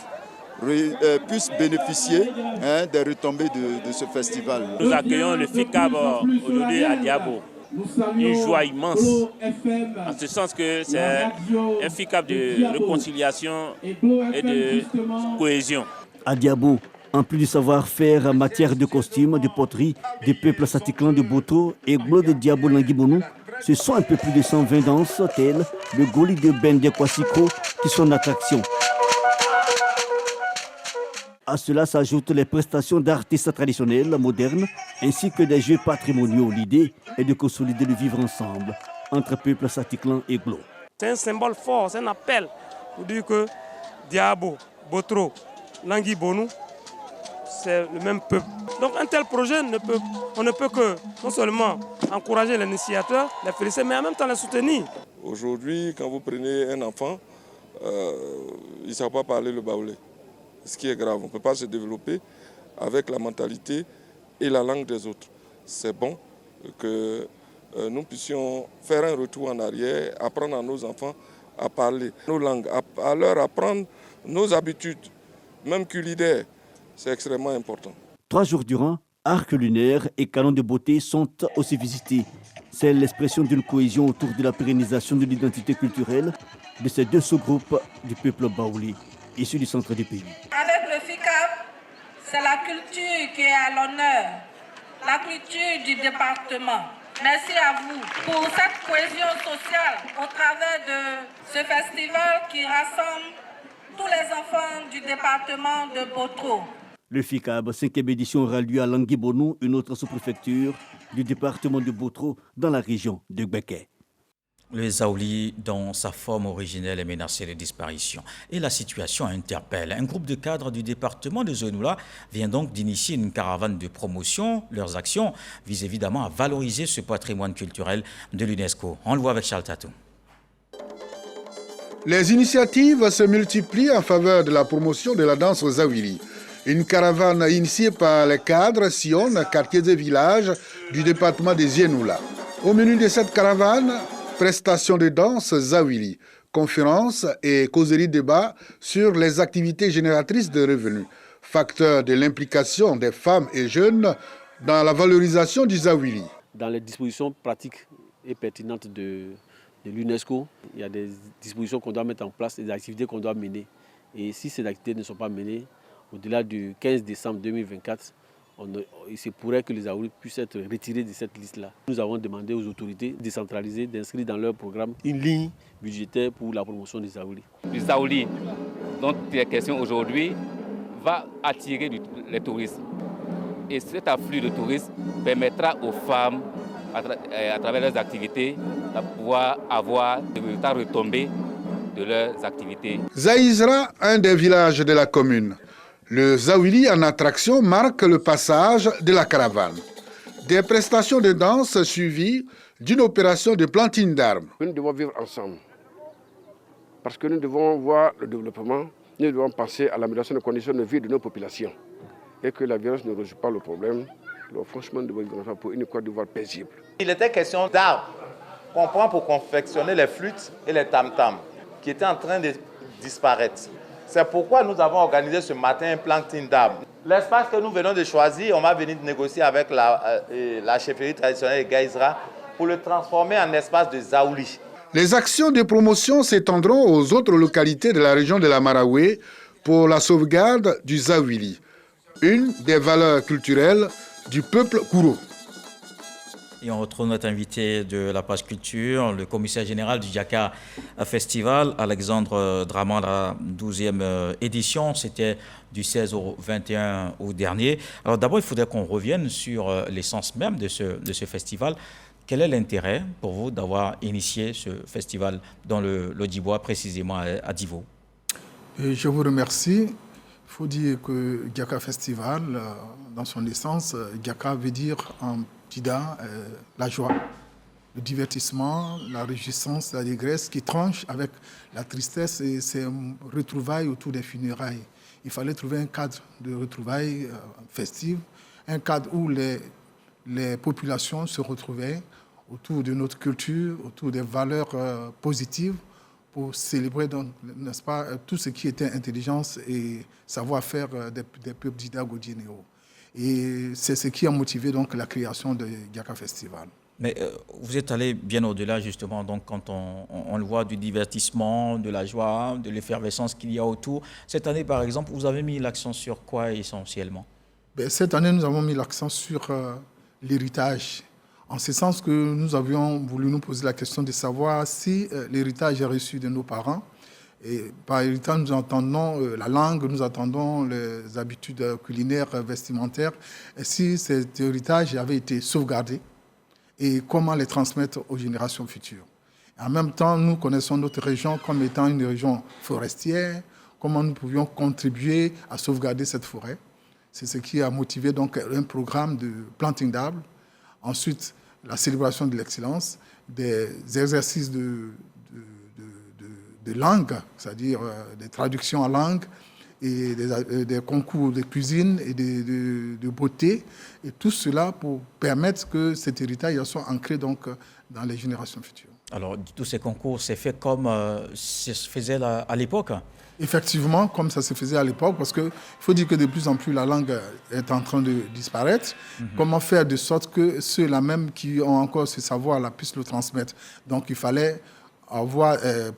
puissent bénéficier des retombées de ce festival. Nous accueillons le FICAB aujourd'hui à Diabo. une joie immense, en ce sens que c'est un FICAP de réconciliation et de cohésion. À Diabo, en plus du savoir-faire en matière de costumes, de poterie, des peuples satiklan de Boto et Glo de Diabo Langibonou, ce sont un peu plus de 120 danses telles le Goli de Ben de Kwasiko qui sont en attraction. À cela s'ajoutent les prestations d'artistes traditionnels, modernes, ainsi que des jeux patrimoniaux. L'idée est de consolider le vivre ensemble entre peuples satiklan et Glo. C'est un symbole fort, c'est un appel pour dire que Diabo, Botro, Langibonou, c'est le même peuple. Donc un tel projet, on ne peut que non seulement encourager les initiateurs, les féliciter, mais en même temps les soutenir. Aujourd'hui, quand vous prenez un enfant, il ne sait pas parler le baoulé. Ce qui est grave, on ne peut pas se développer avec la mentalité et la langue des autres. C'est bon que nous puissions faire un retour en arrière, apprendre à nos enfants à parler nos langues, à leur apprendre nos habitudes, même culinaires. C'est extrêmement important. 3 jours durant, arcs lunaires et canons de beauté sont aussi visités. C'est l'expression d'une cohésion autour de la pérennisation de l'identité culturelle de ces 2 sous-groupes du peuple baouli, issus du centre du pays. Avec le FICAP, c'est la culture qui est à l'honneur, la culture du département. Merci à vous pour cette cohésion sociale au travers de ce festival qui rassemble tous les enfants du département de Botro. Le FICAB 5e édition aura lieu à Langibonou, une autre sous-préfecture du département de Botro, dans la région de Gbeke. Le Zaouli, dans sa forme originelle, est menacé de disparition. Et la situation interpelle. Un groupe de cadres du département de Zouenoula vient donc d'initier une caravane de promotion. Leurs actions visent évidemment à valoriser ce patrimoine culturel de l'UNESCO. On le voit avec Charles Tatou. Les initiatives se multiplient en faveur de la promotion de la danse aux Zawili. Une caravane initiée par les cadres sillonne quartiers et villages du département de Zouenoula. Au menu de cette caravane, prestations de danse Zawili, conférences et causeries débat sur les activités génératrices de revenus, facteur de l'implication des femmes et jeunes dans la valorisation du Zawili. Dans les dispositions pratiques et pertinentes de l'UNESCO, il y a des dispositions qu'on doit mettre en place, des activités qu'on doit mener. Et si ces activités ne sont pas menées, au-delà du 15 décembre 2024, il se pourrait que les Zaoulis puissent être retirés de cette liste-là. Nous avons demandé aux autorités décentralisées d'inscrire dans leur programme une ligne budgétaire pour la promotion des Zaoulis. Le Zaouli, dont il est question aujourd'hui, va attirer les touristes. Et cet afflux de touristes permettra aux femmes, à travers leurs activités, de pouvoir avoir de véritables retombées de leurs activités. Zaïsra, un des villages de la commune. Le Zawili en attraction marque le passage de la caravane. Des prestations de danse suivies d'une opération de plantine d'arbres. Nous devons vivre ensemble parce que nous devons voir le développement, nous devons penser à l'amélioration des conditions de vie de nos populations et que la violence ne résout pas le problème. Donc franchement, nous devons vivre ensemble pour une Côte d'Ivoire paisible. Il était question d'arbres qu'on prend pour confectionner les flûtes et les tam-tams qui étaient en train de disparaître. C'est pourquoi nous avons organisé ce matin un planting d'arbres. L'espace que nous venons de choisir, on va venir négocier avec la chefferie traditionnelle de Gaïsra pour le transformer en espace de Zaouli. Les actions de promotion s'étendront aux autres localités de la région de la Maraoué pour la sauvegarde du Zawili, une des valeurs culturelles du peuple Kouro. Et on retrouve notre invité de la page culture, le commissaire général du Diaka Festival, Alexandre Draman, la 12e édition. C'était du 16 au 21 août dernier. Alors d'abord, il faudrait qu'on revienne sur l'essence même de ce festival. Quel est l'intérêt pour vous d'avoir initié ce festival dans le Lodibois, précisément à Divo? Je vous remercie. Il faut dire que Diaka Festival, dans son essence, Diaka veut dire en Pida, la joie, le divertissement, la réjouissance, la dégresse qui tranche avec la tristesse et ses retrouvailles autour des funérailles. Il fallait trouver un cadre de retrouvailles festives, un cadre où les populations se retrouvaient autour de notre culture, autour des valeurs positives pour célébrer, donc, n'est-ce pas, tout ce qui était intelligence et savoir-faire des peuples d'Ida Godinéo. Et c'est ce qui a motivé donc la création de Diaka Festival. Mais vous êtes allé bien au-delà, justement, donc quand on le voit, du divertissement, de la joie, de l'effervescence qu'il y a autour. Cette année, par exemple, vous avez mis l'accent sur quoi essentiellement? Cette année, nous avons mis l'accent sur l'héritage, en ce sens que nous avions voulu nous poser la question de savoir si l'héritage est reçu de nos parents. Et par héritage, nous entendons la langue, nous entendons les habitudes culinaires, vestimentaires, et si cet héritage avait été sauvegardé, et comment les transmettre aux générations futures. En même temps, nous connaissons notre région comme étant une région forestière, comment nous pouvions contribuer à sauvegarder cette forêt. C'est ce qui a motivé donc un programme de planting d'arbres. Ensuite, la célébration de l'excellence, des exercices de langue, c'est-à-dire des traductions en langue, et des concours de cuisine et de beauté, et tout cela pour permettre que cet héritage soit ancré donc dans les générations futures. Alors, tous ces concours, c'est fait comme ça se faisait à l'époque? Effectivement, comme ça se faisait à l'époque, parce qu'il faut dire que de plus en plus la langue est en train de disparaître. Comment faire de sorte que ceux-là même qui ont encore ce savoir-là puissent le transmettre? Donc, il fallait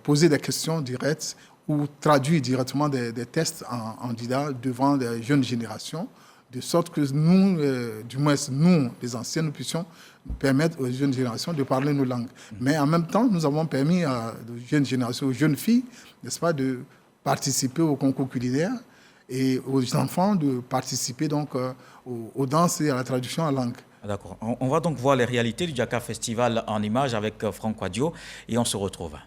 poser des questions directes ou traduire directement des tests en DIDA devant les jeunes générations, de sorte que nous, du moins nous, les anciens, nous puissions permettre aux jeunes générations de parler nos langues. Mais en même temps, nous avons permis aux jeunes générations, aux jeunes filles, n'est-ce pas, de participer au concours culinaire et aux enfants de participer donc aux danses et à la traduction en langue. D'accord. On va donc voir les réalités du Djaka Festival en images avec Franck Quadio et on se retrouve.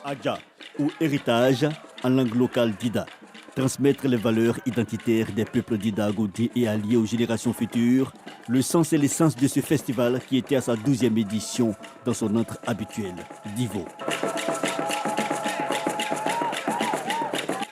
Adja, ou héritage en langue locale d'Ida. Transmettre les valeurs identitaires des peuples d'Ida, Goudi et alliés aux générations futures, le sens et l'essence de ce festival qui était à sa 12e édition dans son entre habituel, Divo.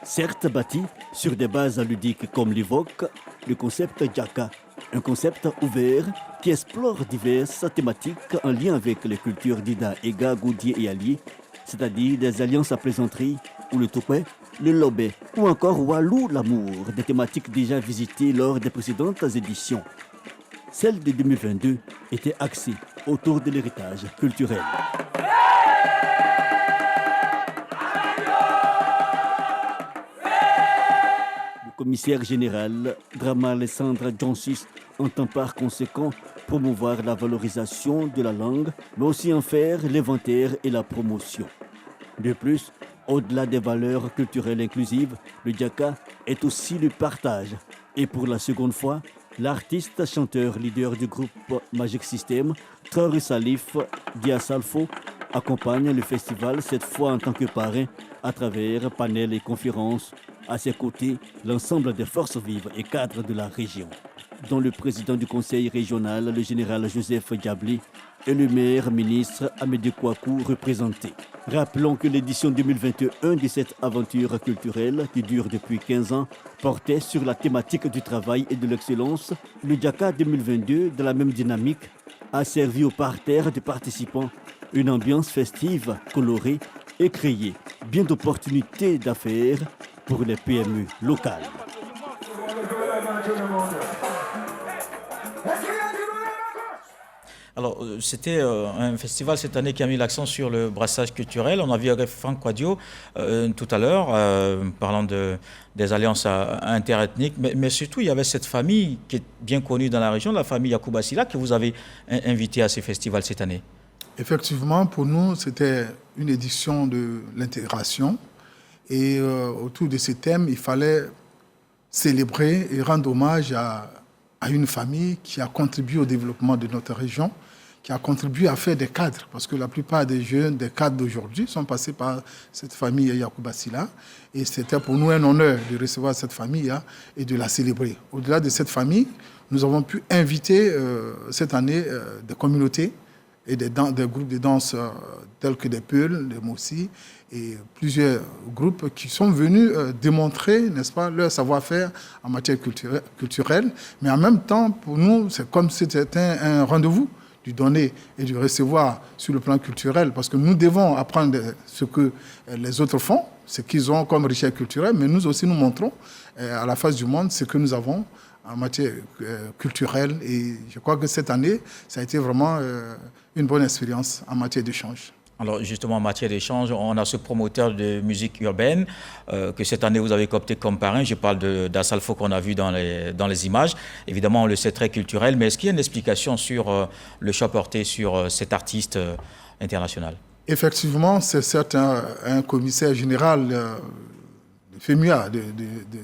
Certes bâti sur des bases ludiques comme l'évoque le concept Djaka, un concept ouvert qui explore diverses thématiques en lien avec les cultures d'Ida, Ega, Goudi et alliés, c'est-à-dire des alliances à plaisanterie ou le Tokwe, le Lobé ou encore Walou l'amour, des thématiques déjà visitées lors des précédentes éditions. Celle de 2022 était axée autour de l'héritage culturel. Le commissaire général Drama Alessandra Johnsis entend par conséquent promouvoir la valorisation de la langue, mais aussi en faire l'inventaire et la promotion. De plus, au-delà des valeurs culturelles inclusives, le Djaka est aussi le partage. Et pour la seconde fois, l'artiste, chanteur, leader du groupe Magic System, Traoré Salif Diasalfo, accompagne le festival, cette fois en tant que parrain, à travers panels et conférences. À ses côtés, l'ensemble des forces vives et cadres de la région, dont le président du conseil régional, le général Joseph Diabli, et le maire ministre Amédée Kouakou représentés. Rappelons que l'édition 2021 de cette aventure culturelle, qui dure depuis 15 ans, portait sur la thématique du travail et de l'excellence. Le Djaka 2022, de la même dynamique, a servi au parterre des participants une ambiance festive, colorée et créé bien d'opportunités d'affaires pour les PME locales. Alors, c'était un festival cette année qui a mis l'accent sur le brassage culturel. On a vu avec Franck Quadio tout à l'heure, parlant des alliances interethniques, mais surtout, il y avait cette famille qui est bien connue dans la région, la famille Yacouba Silla, que vous avez invité à ce festival cette année. Effectivement, pour nous, c'était une édition de l'intégration. Et autour de ce thème, il fallait célébrer et rendre hommage à une famille qui a contribué au développement de notre région, qui a contribué à faire des cadres, parce que la plupart des jeunes, des cadres d'aujourd'hui, sont passés par cette famille Yacouba Silla. Et c'était pour nous un honneur de recevoir cette famille et de la célébrer. Au-delà de cette famille, nous avons pu inviter cette année des communautés et des groupes de danse tels que des Peuls, des Moussi, et plusieurs groupes qui sont venus démontrer, n'est-ce pas, leur savoir-faire en matière culturelle. Mais en même temps, pour nous, c'est comme si c'était un rendez-vous du donner et du recevoir sur le plan culturel, parce que nous devons apprendre ce que les autres font, ce qu'ils ont comme richesse culturelle, mais nous aussi nous montrons à la face du monde ce que nous avons en matière culturelle. Et je crois que cette année, ça a été vraiment une bonne expérience en matière d'échange. Alors justement, en matière d'échange, on a ce promoteur de musique urbaine que cette année vous avez coopté comme parrain. Je parle d'Assalfo qu'on a vu dans les images. Évidemment, on le sait, très culturel, mais est-ce qu'il y a une explication sur le choix porté sur cet artiste international? Effectivement, c'est certes un commissaire général de FEMUA,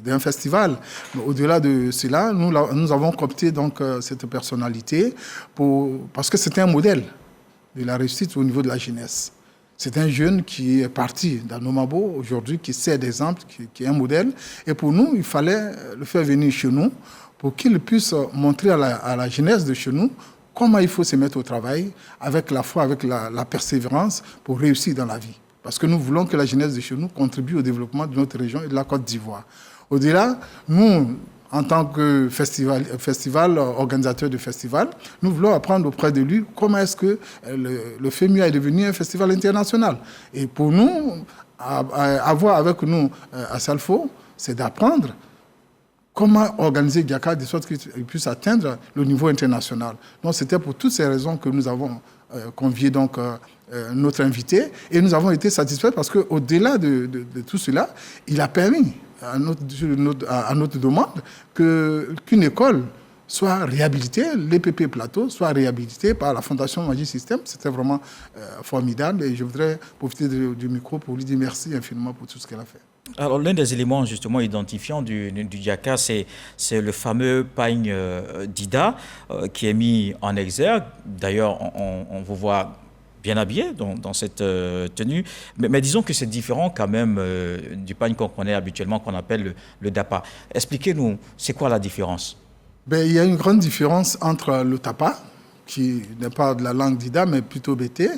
d'un festival. Mais au-delà de cela, nous avons coopté donc cette personnalité parce que c'était un modèle de la réussite au niveau de la jeunesse. C'est un jeune qui est parti d'Anomabo aujourd'hui, qui sert d'exemple, qui est un modèle. Et pour nous, il fallait le faire venir chez nous pour qu'il puisse montrer à la jeunesse de chez nous comment il faut se mettre au travail avec la foi, avec la persévérance pour réussir dans la vie. Parce que nous voulons que la jeunesse de chez nous contribue au développement de notre région et de la Côte d'Ivoire. Au-delà, nous, en tant que festival, organisateur de festival, nous voulons apprendre auprès de lui comment est-ce que le FEMUA est devenu un festival international. Et pour nous, avoir avec nous Assalfo, c'est d'apprendre comment organiser Diaka de sorte qu'il puisse atteindre le niveau international. Donc c'était pour toutes ces raisons que nous avons convié donc notre invité et nous avons été satisfaits parce qu'au-delà de tout cela, il a permis à notre demande qu'une école soit réhabilitée, l'EPP Plateau soit réhabilitée par la Fondation Magic System. C'était vraiment formidable et je voudrais profiter du micro pour lui dire merci infiniment pour tout ce qu'elle a fait. Alors, l'un des éléments justement identifiants du Diaka, c'est le fameux pagne d'Ida qui est mis en exergue. D'ailleurs, on vous voit bien habillé dans cette tenue, mais disons que c'est différent quand même du pagne qu'on connaît habituellement, qu'on appelle le dapa. Expliquez-nous, c'est quoi la différence? Il y a une grande différence entre le tapa, qui n'est pas de la langue d'Ida, mais plutôt bété,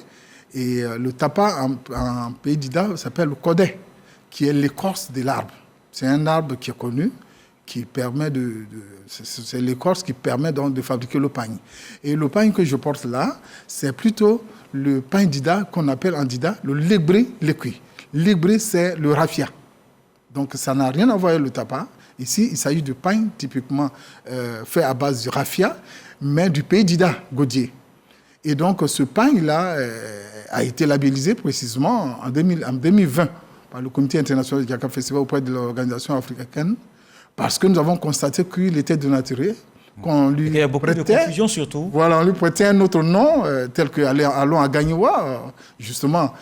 et le tapa en pays d'Ida s'appelle le kodé, qui est l'écorce de l'arbre. C'est un arbre qui est connu, qui permet c'est l'écorce qui permet donc de fabriquer le pagne. Et le pagne que je porte là, c'est plutôt le pagne d'Ida qu'on appelle en Dida le lébré lécuit. Lébré, c'est le raffia. Donc ça n'a rien à voir avec le tapa. Ici, il s'agit de pagne typiquement fait à base du raffia, mais du pays d'Ida, Godier. Et donc ce pagne-là a été labellisé précisément en 2020 par le Comité international du Diaka Festival auprès de l'organisation africaine, parce que nous avons constaté qu'il était dénaturé, qu'on lui il y a beaucoup de confusion surtout. Voilà, on lui prêtait un autre nom, tel que allons à Gagnoua, justement,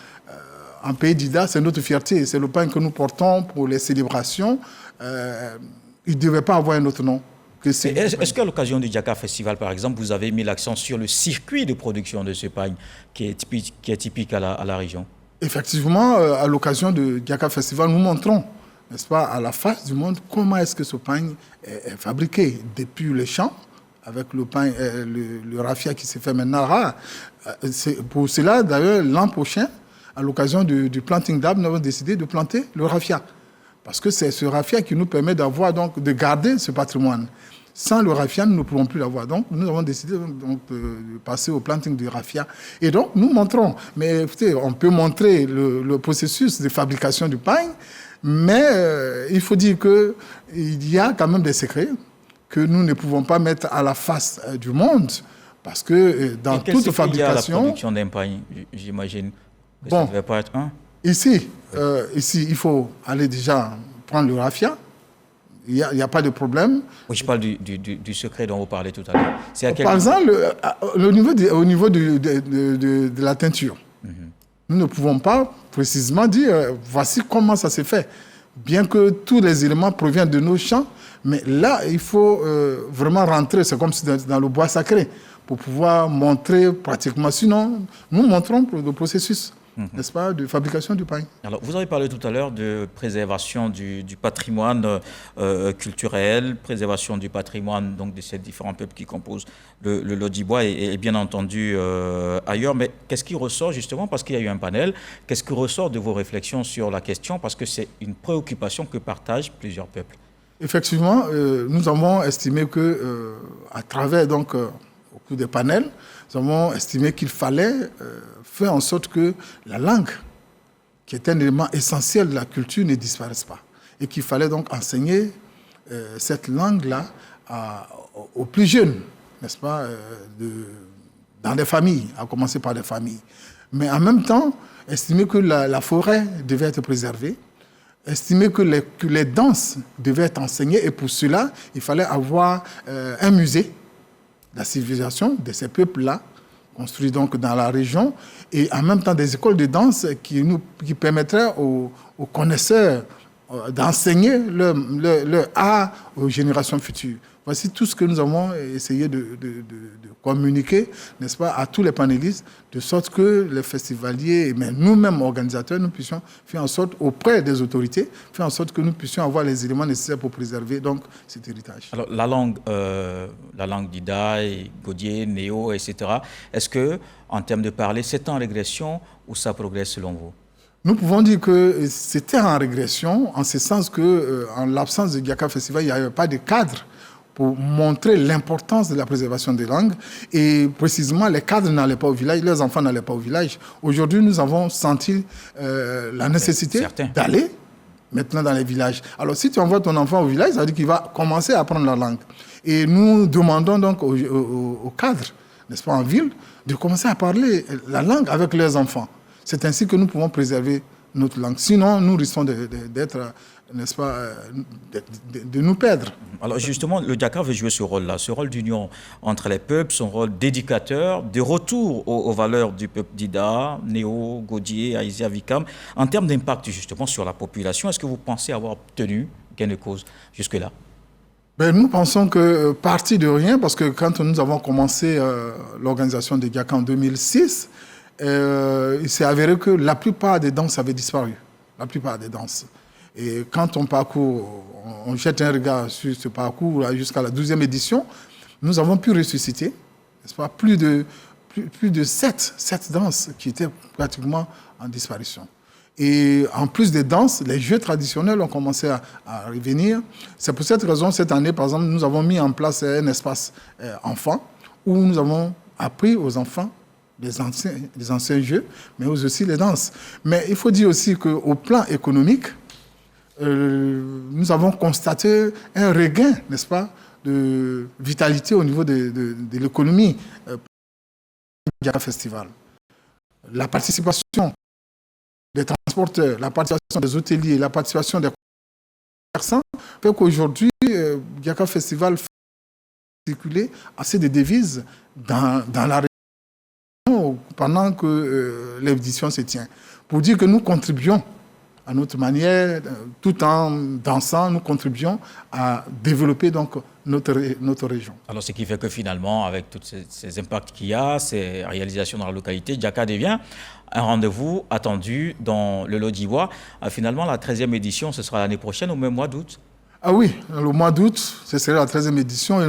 en pays d'Ida, c'est notre fierté, c'est le pain que nous portons pour les célébrations. Il ne devait pas avoir un autre nom. Est-ce qu'à l'occasion du Diaka Festival, par exemple, vous avez mis l'accent sur le circuit de production de ce pain qui est typique à la région? Effectivement, à l'occasion du Diaka Festival, nous montrons, n'est-ce pas, à la face du monde, comment est-ce que ce pain est fabriqué depuis les champs, avec le pain, le raffia qui s'est fait maintenant rare. Pour cela, d'ailleurs, l'an prochain, à l'occasion du planting d'arbres, nous avons décidé de planter le raffia. Parce que c'est ce raffia qui nous permet de garder ce patrimoine. Sans le raffia, nous ne pouvons plus l'avoir. Donc, nous avons décidé de passer au planting du raffia. Et donc, nous montrons. Mais écoutez, on peut montrer le processus de fabrication du pain, mais il faut dire qu'il y a quand même des secrets que nous ne pouvons pas mettre à la face du monde. Parce que dans toute fabrication... Il y a la production d'un pain, j'imagine que ça ne devait pas être un. Ici, il faut aller déjà prendre le raffia. Il n'y a pas de problème. Oui, je parle du secret dont vous parlez tout à l'heure. Par exemple, au niveau de la teinture, nous ne pouvons pas précisément dire voici comment ça s'est fait. Bien que tous les éléments proviennent de nos champs, mais là, il faut vraiment rentrer, c'est comme si dans le bois sacré, pour pouvoir montrer pratiquement. Sinon, nous montrons le processus. N'est-ce pas, de fabrication du pain. Alors, vous avez parlé tout à l'heure de préservation du patrimoine culturel, préservation du patrimoine donc, de ces différents peuples qui composent le Lodibois et bien entendu ailleurs. Mais qu'est-ce qui ressort justement, parce qu'il y a eu un panel, qu'est-ce qui ressort de vos réflexions sur la question, parce que c'est une préoccupation que partagent plusieurs peuples? Effectivement, nous avons estimé que à travers donc, au sous des panels, nous avons estimé qu'il fallait faire en sorte que la langue, qui est un élément essentiel de la culture, ne disparaisse pas. Et qu'il fallait donc enseigner cette langue-là aux plus jeunes, n'est-ce pas, dans des familles, à commencer par des familles. Mais en même temps, estimer que la forêt devait être préservée, estimer que les danses devaient être enseignées, et pour cela, il fallait avoir un musée de la civilisation de ces peuples-là, construit donc dans la région, et en même temps des écoles de danse qui permettraient aux connaisseurs d'enseigner leur art aux générations futures. Voici tout ce que nous avons essayé de communiquer, n'est-ce pas, à tous les panélistes, de sorte que les festivaliers, mais nous-mêmes organisateurs, nous puissions faire en sorte, auprès des autorités, faire en sorte que nous puissions avoir les éléments nécessaires pour préserver donc cet héritage. Alors la langue d'Idaï, Godié, Néo, etc. Est-ce que, en termes de parler, c'est en régression ou ça progresse selon vous? Nous pouvons dire que c'était en régression, en ce sens que, en l'absence de Giaka Festival, il n'y avait pas de cadre pour montrer l'importance de la préservation des langues. Et précisément, les cadres n'allaient pas au village, les enfants n'allaient pas au village. Aujourd'hui, nous avons senti la nécessité d'aller maintenant dans les villages. Alors, si tu envoies ton enfant au village, ça veut dire qu'il va commencer à apprendre la langue. Et nous demandons donc aux cadres, n'est-ce pas, en ville, de commencer à parler la langue avec leurs enfants. C'est ainsi que nous pouvons préserver notre langue. Sinon, nous risquons d'être, n'est-ce pas, de nous perdre. Alors justement, le Giaka veut jouer ce rôle-là, ce rôle d'union entre les peuples, son rôle d'éducateur, de retour aux valeurs du peuple d'Ida, Néo, Godié, Aïsia, Vikam. En termes d'impact justement sur la population, est-ce que vous pensez avoir obtenu gain de cause jusque-là? Nous pensons que parti de rien, parce que quand nous avons commencé l'organisation des Giaka en 2006, il s'est avéré que la plupart des danses avaient disparu. La plupart des danses. Et quand on parcourt, on jette un regard sur ce parcours jusqu'à la 12e édition, nous avons pu ressusciter, n'est-ce pas, plus de 7 danses qui étaient pratiquement en disparition. Et en plus des danses, les jeux traditionnels ont commencé à revenir. C'est pour cette raison, cette année, par exemple, nous avons mis en place un espace enfant où nous avons appris aux enfants les anciens jeux, mais aussi les danses. Mais il faut dire aussi qu'au plan économique, nous avons constaté un regain, n'est-ce pas, de vitalité au niveau de l'économie du Festival. La participation des transporteurs, la participation des hôteliers, la participation des commerçants fait qu'aujourd'hui, Giaka Festival fait circuler assez de devises dans la région pendant que l'édition se tient. Pour dire que nous contribuons à notre manière, tout en dansant, nous contribuons à développer donc notre région. Alors ce qui fait que finalement, avec tous ces impacts qu'il y a, ces réalisations dans la localité, Giaka devient un rendez-vous attendu dans le Lodiwa. Finalement, la 13e édition, ce sera l'année prochaine, au même mois d'août. Ah oui, le mois d'août, ce sera la 13e édition et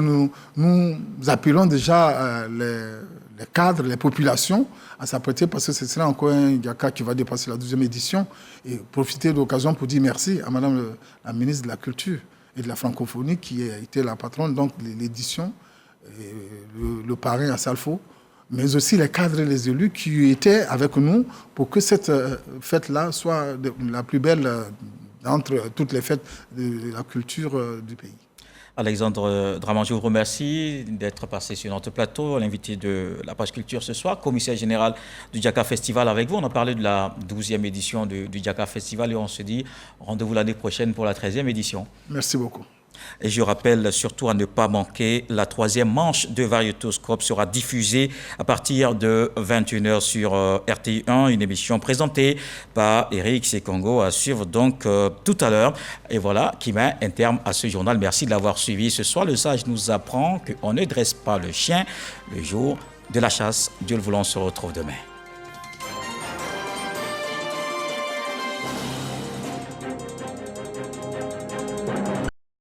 nous appelons déjà les cadres, les populations à s'apprêter parce que ce sera encore un Giaka qui va dépasser la 12e édition et profiter de l'occasion pour dire merci à Madame la ministre de la Culture et de la Francophonie qui a été la patronne donc de l'édition, le parrain à Salfo, mais aussi les cadres et les élus qui étaient avec nous pour que cette fête-là soit la plus belle entre toutes les fêtes de la culture du pays. Alexandre Draman, je vous remercie d'être passé sur notre plateau, l'invité de la page culture ce soir, commissaire général du Giaka Festival avec vous. On a parlé de la 12e édition du Giaka Festival et on se dit rendez-vous l'année prochaine pour la 13e édition. Merci beaucoup. Et je rappelle surtout à ne pas manquer, la 3e manche de Variétoscope sera diffusée à partir de 21h sur RTI1, une émission présentée par Eric Sekongo à suivre donc tout à l'heure. Et voilà qui met un terme à ce journal. Merci de l'avoir suivi ce soir. Le sage nous apprend qu'on ne dresse pas le chien le jour de la chasse. Dieu le voulant, on se retrouve demain.